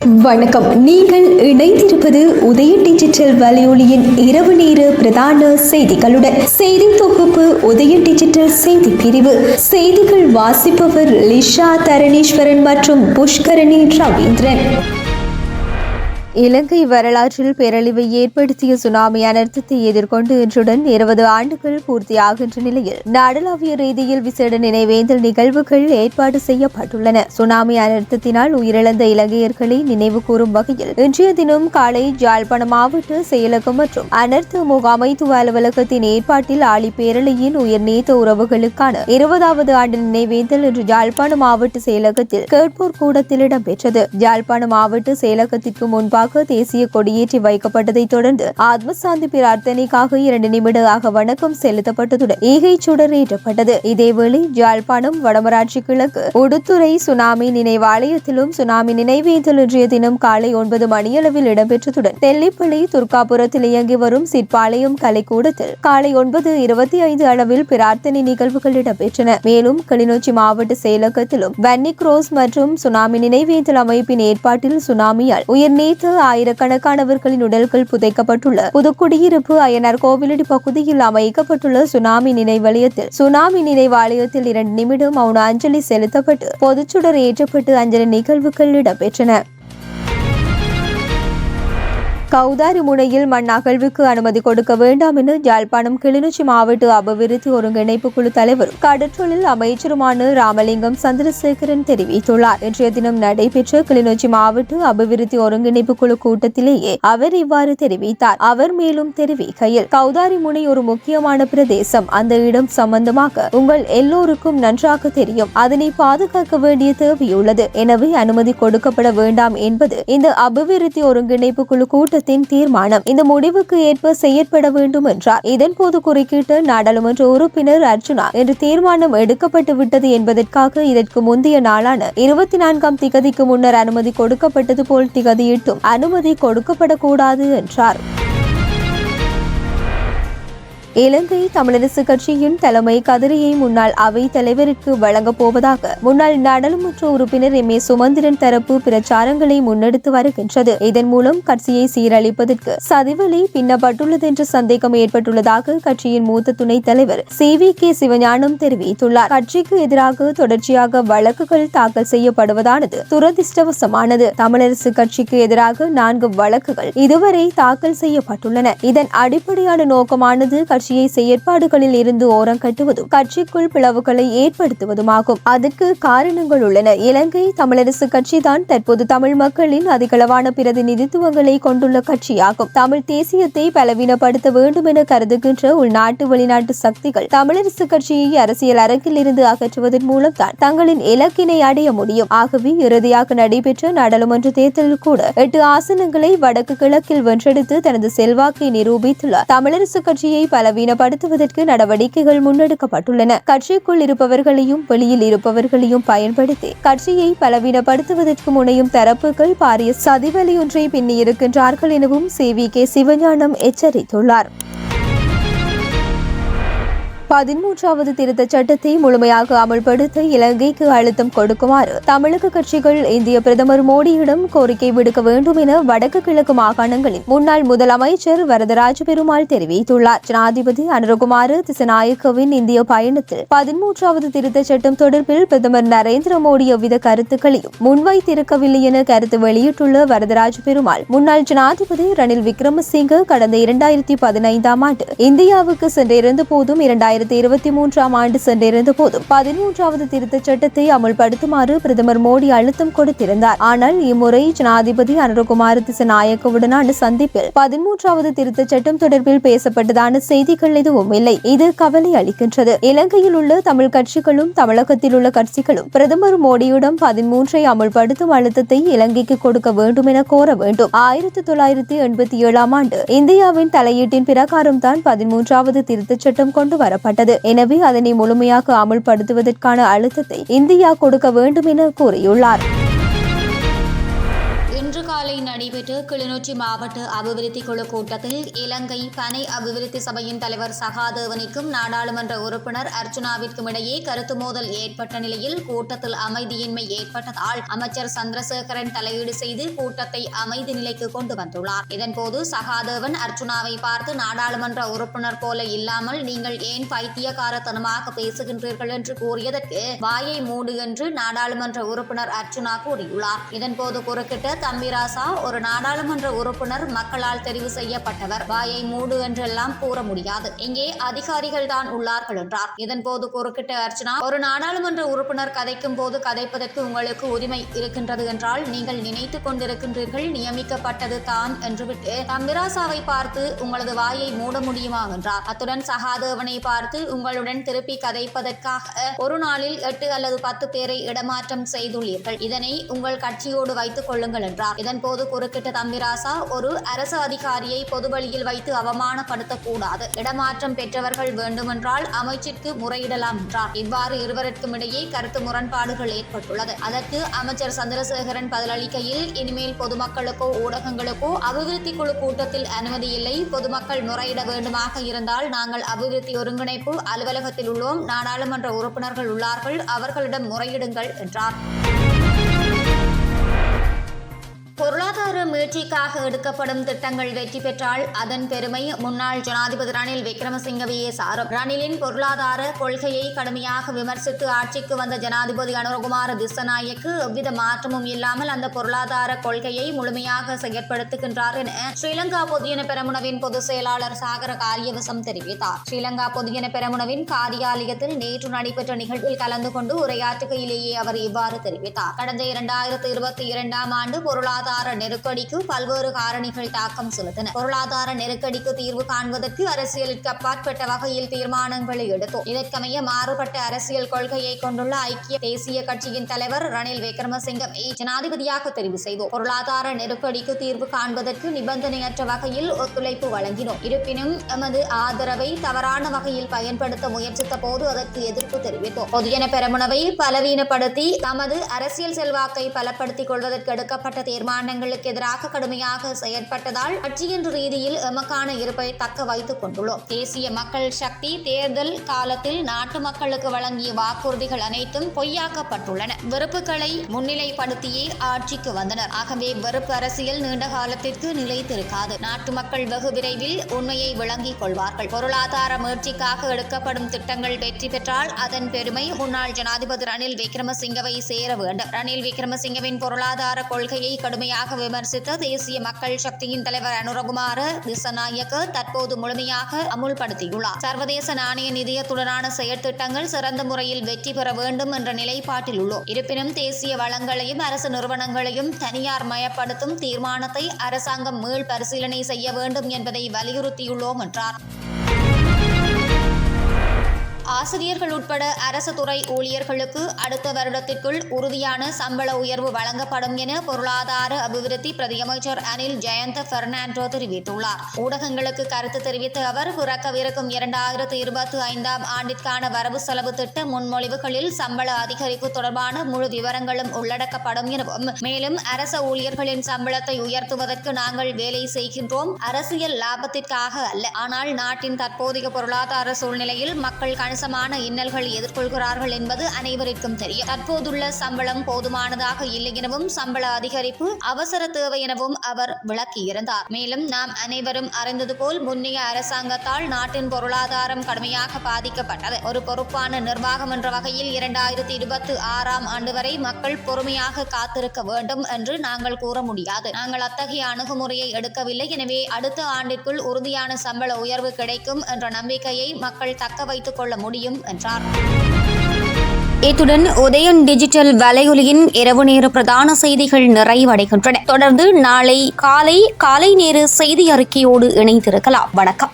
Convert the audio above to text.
வணக்கம். நீங்கள் இணைந்திருப்பது உதய டிஜிட்டல் வலையொலியின் இரவு நேர பிரதான செய்திகளுடன். செய்தி தொகுப்பு உதய டிஜிட்டல் செய்தி பிரிவு. செய்திகள் வாசிப்பவர் லிஷா தரணீஸ்வரன் மற்றும் புஷ்கரணி ரவீந்திரன். இலங்கை வரலாற்றில் பேரழிவை ஏற்படுத்திய சுனாமி அனர்த்தத்தை எதிர்கொண்டு இன்றுடன் 20 ஆண்டுகள் பூர்த்தியாகின்ற நிலையில் நாடளாவிய ரீதியில் விசேட நினைவேந்தல் நிகழ்வுகள் ஏற்பாடு செய்யப்பட்டுள்ளன. சுனாமி அனர்த்தத்தினால் உயிரிழந்த இலங்கையர்களை நினைவு கூறும் வகையில் இன்றைய தினம் காலை யாழ்ப்பாணம் மாவட்ட செயலகம் மற்றும் அனர்த்த முகாமைத்துவ அலுவலகத்தின் ஏற்பாட்டில் ஆழி பேரலையின் உயர்நீத்த உறவுகளுக்கான 20வது ஆண்டு நினைவேந்தல் இன்று யாழ்ப்பாணம் மாவட்ட செயலகத்தில் கேட்போர் கூடத்தில் இடம்பெற்றது. யாழ்ப்பாணம் மாவட்ட செயலகத்திற்கு முன்பாக தேசிய கொடியேற்றி வைக்கப்பட்டதை தொடர்ந்து ஆத்மசாந்தி பிரார்த்தனைக்காக 2 நிமிட வணக்கம் செலுத்தப்பட்டதுடன் ஈகை சுடர் ஏற்றப்பட்டது. இதேவேளை யாழ்ப்பாணம் வடமராட்சி கிழக்கு உடுத்துறை சுனாமி நினைவாலயத்திலும் சுனாமி நினைவேந்தல் இன்றைய தினம் காலை 9 மணியளவில் இடம்பெற்றதுடன் தெல்லிப்பள்ளி துர்காபுரத்தில் இயங்கி வரும் சிற்பாலயம் கலைக்கூடத்தில் காலை 9:25 அளவில் பிரார்த்தனை நிகழ்வுகள் இடம்பெற்றன. மேலும் கிளிநொச்சி மாவட்ட செயலகத்திலும் வன்னி குரோஸ் மற்றும் சுனாமி நினைவேந்தல் அமைப்பின் ஏற்பாட்டில் சுனாமியால் உயிர்நீத்த ஆயிரக்கணக்கானவர்களின் உடல்கள் புதைக்கப்பட்டுள்ள புதுக்குடியிருப்பு அய்யனார் கோவிலடி பகுதியில் அமைக்கப்பட்டுள்ள சுனாமி நினைவலயத்தில் சுனாமி நினைவாலயத்தில் 2 நிமிடம் மௌன அஞ்சலி செலுத்தப்பட்டு பொதுச்சுடர் ஏற்றப்பட்டு அஞ்சலி நிகழ்வுகள் இடம்பெற்றன. கௌதாரி முனையில் மண் அகழ்வுக்கு அனுமதி கொடுக்க வேண்டாம் என யாழ்ப்பாணம் கிளிநொச்சி மாவட்ட அபிவிருத்தி ஒருங்கிணைப்பு குழு தலைவரும் கடற்றொழில் அமைச்சருமான ராமலிங்கம் சந்திரசேகரன் தெரிவித்துள்ளார். இன்றைய தினம் நடைபெற்ற கிளிநொச்சி மாவட்ட அபிவிருத்தி ஒருங்கிணைப்பு குழு கூட்டத்திலேயே அவர் இவ்வாறு தெரிவித்தார். அவர் மேலும் தெரிவிக்கையில், கௌதாரி முனை ஒரு முக்கியமான பிரதேசம். அந்த இடம் சம்பந்தமாக உங்கள் எல்லோருக்கும் நன்றாக தெரியும். அதனை பாதுகாக்க வேண்டிய தேவையுள்ளது. எனவே அனுமதி கொடுக்கப்பட வேண்டாம் என்பது இந்த அபிவிருத்தி ஒருங்கிணைப்பு குழு கூட்ட தீர்மானம். இந்த முடிவுக்கு ஏற்ப செயற்பட வேண்டும் என்றார். இதன்போது குறுக்கிட்ட நாடாளுமன்ற உறுப்பினர் அர்ஜுனா என்று தீர்மானம் எடுக்கப்பட்டு விட்டது என்பதற்காக இதற்கு முந்தைய நாளான 24ஆம் திகதிக்கு முன்னர் அனுமதி கொடுக்கப்பட்டது போல் திகதியிட்டும் அனுமதி கொடுக்கப்படக்கூடாது என்றார். இலங்கை தமிழரசு கட்சியின் தலைமை கதிரையை முன்னாள் அவை தலைவருக்கு வழங்கப் போவதாக முன்னாள் நாடாளுமன்ற உறுப்பினர் எம். ஏ. சுமந்திரன் தரப்பு பிரச்சாரங்களை முன்னெடுத்து வருகின்றது. இதன் மூலம் கட்சியை சீரழிப்பதற்கு சதிவலை பின்னப்பட்டுள்ளது என்ற சந்தேகம் ஏற்பட்டுள்ளதாக கட்சியின் மூத்த துணைத் தலைவர் சி.வி.கே. சிவஞானம் தெரிவித்துள்ளார். கட்சிக்கு எதிராக தொடர்ச்சியாக வழக்குகள் தாக்கல் செய்யப்படுவதானது துரதிர்ஷ்டவசமானது. தமிழரசு கட்சிக்கு எதிராக 4 வழக்குகள் இதுவரை தாக்கல் செய்யப்பட்டுள்ளன. இதன் அடிப்படையான நோக்கமானது கட்சியை செயற்பாடுகளில் இருந்து ஓரம் கட்டுவதும் கட்சிக்குள் பிளவுகளை ஏற்படுத்துவதுமாகும். அதற்கு காரணங்கள் உள்ளன. இலங்கை தமிழரசு கட்சிதான் தற்போது தமிழ் மக்களின் அதிகளவான பிரதிநிதித்துவங்களை கொண்டுள்ள கட்சியாகும். தமிழ் தேசியத்தை பலவீனப்படுத்த வேண்டும் என கருதுகின்ற உள்நாட்டு வெளிநாட்டு சக்திகள் தமிழரசு கட்சியை அரசியல் அரங்கில் இருந்து அகற்றுவதன் மூலம் தான் தங்களின் இலக்கினை அடைய முடியும். ஆகவே இறுதியாக நடைபெற்ற நாடாளுமன்ற தேர்தலில் கூட 8 ஆசனங்களை வடக்கு கிழக்கில் வென்றெடுத்து தனது செல்வாக்கை நிரூபித்துள்ள தமிழரசு கட்சியை பலவீனப்படுத்துவதற்கு நடவடிக்கைகள் முன்னெடுக்கப்பட்டுள்ளன. கட்சிக்குள் இருப்பவர்களையும் வெளியில் இருப்பவர்களையும் பயன்படுத்தி கட்சியை பலவீனப்படுத்துவதற்கு முனையும் தரப்புகள் பாரிய சதிவலையொன்றை பின்னியிருக்கின்றார்கள் எனவும் சி.வி.கே. சிவஞானம் எச்சரித்துள்ளார். 13வது திருத்தச் சட்டத்தை முழுமையாக அமல்படுத்த இலங்கைக்கு அழுத்தம் கொடுக்குமாறு தமிழக கட்சிகள் இந்திய பிரதமர் மோடியிடம் கோரிக்கை விடுக்க வேண்டும் என வடக்கு கிழக்கு மாகாணங்களின் முன்னாள் முதலமைச்சர் வரதராஜ பெருமாள் தெரிவித்துள்ளார். ஜனாதிபதி அனுரகுமார திசநாயக்கவின் இந்திய பயணத்தில் 13வது திருத்தச் சட்டம் தொடர்பில் பிரதமர் நரேந்திர மோடி எவ்வித கருத்துக்களையும் முன்வைத்திருக்கவில்லை என கருத்து வெளியிட்டுள்ள வரதராஜ பெருமாள், முன்னாள் ஜனாதிபதி ரணில் விக்ரமசிங்க கடந்த 2015ஆம் ஆண்டு இந்தியாவுக்கு சென்றிருந்த போதும் 2023ஆம் ஆண்டு சென்றிருந்த போதும் 13வது திருத்தச் சட்டத்தை அமல்படுத்துமாறு பிரதமர் மோடி அழுத்தம் கொடுத்திருந்தார். ஆனால் இம்முறை ஜனாதிபதி அனுரகுமார திசநாயக்கவுடனான சந்திப்பில் 13வது திருத்தச் சட்டம் தொடர்பில் பேசப்பட்டதான செய்திகள் எதுவும் இல்லை. இது கவலை அளிக்கின்றது. இலங்கையில் உள்ள தமிழ் கட்சிகளும் தமிழகத்தில் உள்ள கட்சிகளும் பிரதமர் மோடியிடம் 13ஐ அமல்படுத்தும் அழுத்தத்தை இலங்கைக்கு கொடுக்க வேண்டும் என கோர வேண்டும். 1987ஆம் ஆண்டு இந்தியாவின் தலையீட்டின் பிரகாரம் தான் 13வது திருத்தச் சட்டம் கொண்டு வரப்பட்டது. எனவே அதனை முழுமையாக அமல்படுத்துவதற்கான அழுத்தத்தை இந்தியா கொடுக்க வேண்டும் என கூறியுள்ளார். இன்று காலை நடைபெற்ற கிளிநொச்சி மாவட்ட அபிவிருத்தி குழு கூட்டத்தில் இலங்கை பனை அபிவிருத்தி சபையின் தலைவர் சகாதேவனுக்கும் நாடாளுமன்ற உறுப்பினர் அர்ச்சுனாவிற்கும் இடையே கருத்து மோதல் ஏற்பட்ட நிலையில் கூட்டத்தில் அமைதியின்மை ஏற்பட்டதால் அமைச்சர் சந்திரசேகரன் தலையீடு செய்து கூட்டத்தை அமைதி நிலைக்கு கொண்டு வந்துள்ளார். இதன்போது சகாதேவன் அர்ச்சுனாவை பார்த்து நாடாளுமன்ற உறுப்பினர் போல இல்லாமல் நீங்கள் ஏன் பைத்தியக்காரத்தனமாக பேசுகின்றீர்கள் என்று கூறியதற்கு வாயை மூடு என்று நாடாளுமன்ற உறுப்பினர் அர்ச்சுனா கூறியுள்ளார். இதன்போது குறுக்கிட்ட தம்பிராசா, ஒரு நாடாளுமன்ற உறுப்பினர் மக்களால் தெரிவு செய்யப்பட்டவர், வாயை மூடு என்றெல்லாம் கூற முடியாது, இங்கே அதிகாரிகள் தான் உள்ளார்கள் என்றார். இதன்போது குறுக்கிட்ட அர்ச்சனா, ஒரு நாடாளுமன்ற உறுப்பினர் கதைக்கும் போது கதைப்பதற்கு உங்களுக்கு உரிமை இருக்கின்றது என்றால் நீங்கள் நினைத்துக் கொண்டிருக்கின்றீர்கள் நியமிக்கப்பட்டது தான் என்று விட்டு தம்பிராசாவை பார்த்து உங்களது வாயை மூட முடியுமா என்றார். அத்துடன் சகாதேவனை பார்த்து உங்களுடன் திருப்பி கதைப்பதற்காக ஒரு நாளில் 8 அல்லது 10 பேரை இடமாற்றம் செய்துள்ளீர்கள், இதனை உங்கள் கட்சியோடு வைத்துக் கொள்ளுங்கள் என்றார். இதன்போது குறுக்கிட்ட தம்பிராசா, ஒரு அரசு அதிகாரியை பொதுவழியில் வைத்து அவமானப்படுத்தக்கூடாது, இடமாற்றம் பெற்றவர்கள் வேண்டுமென்றால் அமைச்சிற்கு முறையிடலாம் என்றார். இவ்வாறு இருவருக்கும் இடையே கருத்து முரண்பாடுகள் ஏற்பட்டுள்ளது. அதற்கு அமைச்சர் சந்திரசேகரன் பதிலளிக்கையில், இனிமேல் பொதுமக்களுக்கோ ஊடகங்களுக்கோ அபிவிருத்தி குழு கூட்டத்தில் அனுமதி இல்லை, பொதுமக்கள் முறையிட வேண்டுமாக இருந்தால் நாங்கள் அபிவிருத்தி ஒருங்கிணைப்பு அலுவலகத்தில் உள்ளோம், நாடாளுமன்ற உறுப்பினர்கள் உள்ளார்கள், அவர்களிடம் முறையிடுங்கள் என்றார். பொருளாதார மீட்சிக்காக எடுக்கப்படும் திட்டங்கள் வெற்றி பெற்றால் அதன் பெருமை முன்னாள் ஜனாதிபதி ரணில் விக்ரமசிங்கவையே சாரும். ரணிலின் பொருளாதார கொள்கையை கடுமையாக விமர்சித்து ஆட்சிக்கு வந்த ஜனாதிபதி அனுரகுமார திஸ்ஸநாயக்கு எவ்வித மாற்றமும் இல்லாமல் அந்த பொருளாதார கொள்கையை முழுமையாக செயற்படுத்துகின்றார் என ஸ்ரீலங்கா பொதுஜன பெரமுனவின் பொதுச் செயலாளர் சாகர காரியவசம் தெரிவித்தார். ஸ்ரீலங்கா பொதுஜன பெரமுனவின் காரியாலயத்தில் நேற்று நடைபெற்ற நிகழ்வில் கலந்து கொண்டு உரையாற்றுகையிலேயே அவர் இவ்வாறு தெரிவித்தார். கடந்த 2022ஆம் ஆண்டு பொருளாதார நெருக்கடிக்கு பல்வேறு காரணிகள் தாக்கம் செலுத்தின. பொருளாதார நெருக்கடிக்கு தீர்வு காண்பதற்கு அரசியலுக்கு அப்பாற்பட்ட வகையில் தீர்மானங்களை எடுத்தோம். இதற்கமைய மாறுபட்ட அரசியல் கொள்கையை கொண்டுள்ள ஐக்கிய தேசிய கட்சியின் தலைவர் ரணில் விக்ரமசிங்கவை ஜனாதிபதியாக தெரிவு செய்தோம். பொருளாதார நெருக்கடிக்கு தீர்வு காண்பதற்கு நிபந்தனையற்ற வகையில் ஒத்துழைப்பு வழங்கினோம். இருப்பினும் எமது ஆதரவை தவறான வகையில் பயன்படுத்த முயற்சித்த போது அதற்கு எதிர்ப்பு தெரிவித்தோம். பொதுஜன பெரமுனவை பலவீனப்படுத்தி தமது அரசியல் செல்வாக்கை பலப்படுத்திக் கொள்வதற்கு எடுக்கப்பட்ட தீர்மானங்களுக்கு எதிராக கடுமையாக செயற்பட்டதால் கட்சி என்ற ரீதியில் எமக்கான இருப்பை தக்க வைத்துக் கொண்டுள்ளோம். தேசிய மக்கள் சக்தி தேர்தல் காலத்தில் நாட்டு மக்களுக்கு வழங்கிய வாக்குறுதிகள் அனைத்தும் பொய்யாக்கப்பட்டுள்ளன. வெறுப்புகளை முன்னிலைப்படுத்தியே ஆட்சிக்கு வந்தனர். ஆகவே வெறுப்பு அரசியல் நீண்ட காலத்திற்கு நிலைத்திருக்காது. நாட்டு மக்கள் வெகு விரைவில் உண்மையை விளங்கிக் கொள்வார்கள். பொருளாதார மீட்சிக்காக எடுக்கப்படும் திட்டங்கள் வெற்றி பெற்றால் அதன் பெருமை முன்னாள் ஜனாதிபதி ரணில் விக்ரமசிங்கவை சேர வேண்டும். ரணில் விக்ரமசிங்கவின் பொருளாதார கொள்கையை கடுமையாக விமர்சித்த தேசிய மக்கள் சக்தியின் தலைவர் அனுரகுமார திஸ்ஸநாயக்க தற்போது முழுமையாக அமுல்படுத்தியுள்ளார். சர்வதேச நாணய நிதியத்துடனான செயற்திட்டங்கள் சிறந்த முறையில் வெற்றி பெற வேண்டும் என்ற நிலைப்பாட்டில் உள்ளோம். இருப்பினும் தேசிய வளங்களையும் அரசு நிறுவனங்களையும் தனியார் மயப்படுத்தும் தீர்மானத்தை அரசாங்கம் மீள் பரிசீலனை செய்ய வேண்டும் என்பதை வலியுறுத்தியுள்ளோம் என்றார். ஆசிரியர்கள் உட்பட அரசு துறை ஊழியர்களுக்கு அடுத்த வருடத்திற்குள் உறுதியான சம்பள உயர்வு வழங்கப்படும் என பொருளாதார அபிவிருத்தி பிரதியமைச்சர் அனில் ஜெயந்த பெர்னாண்டோ தெரிவித்துள்ளார். ஊடகங்களுக்கு கருத்து தெரிவித்த அவர், பிறக்கவிருக்கும் 2025ஆம் ஆண்டிற்கான வரவு செலவு திட்ட முன்மொழிவுகளில் சம்பள அதிகரிப்பு தொடர்பான முழு விவரங்களும் உள்ளடக்கப்படும் எனவும், மேலும் அரச ஊழியர்களின் சம்பளத்தை உயர்த்துவதற்கு நாங்கள் வேலை செய்கின்றோம், அரசியல் லாபத்திற்காக அல்ல. ஆனால் நாட்டின் தற்போதைய பொருளாதார சூழ்நிலையில் மக்கள் கணிசமான இன்னல்கள் எதிர்கொள்கிறார்கள் என்பது அனைவருக்கும் தெரியும். தற்போதுள்ள சம்பளம் போதுமானதாக இல்லை எனவும் சம்பள அதிகரிப்பு அவசர தேவை எனவும் அவர் விளக்கியிருந்தார். மேலும் நாம் அனைவரும் அறிந்தது போல் முன்னைய அரசாங்கத்தால் நாட்டின் பொருளாதாரம் கடுமையாக பாதிக்கப்பட்டது. ஒரு பொறுப்பான நிர்வாகம் என்ற வகையில் 2026ஆம் ஆண்டு வரை மக்கள் பொறுமையாக காத்திருக்க வேண்டும் என்று நாங்கள் கூற முடியாது. நாங்கள் அத்தகைய அணுகுமுறையை எடுக்கவில்லை. எனவே அடுத்த ஆண்டிற்குள் உறுதியான சம்பள உயர்வு கிடைக்கும் என்ற நம்பிக்கையை மக்கள் தக்க வைத்துக் கொள்ள முடியும் என்றார். இத்துடன் உதயன் டிஜிட்டல் வலையொலியின் இரவு நேர பிரதான செய்திகள் நிறைவடைகின்றன. தொடர்ந்து நாளை காலை நேர செய்தி அறிக்கையோடு இணைந்திருக்கலாம். வணக்கம்.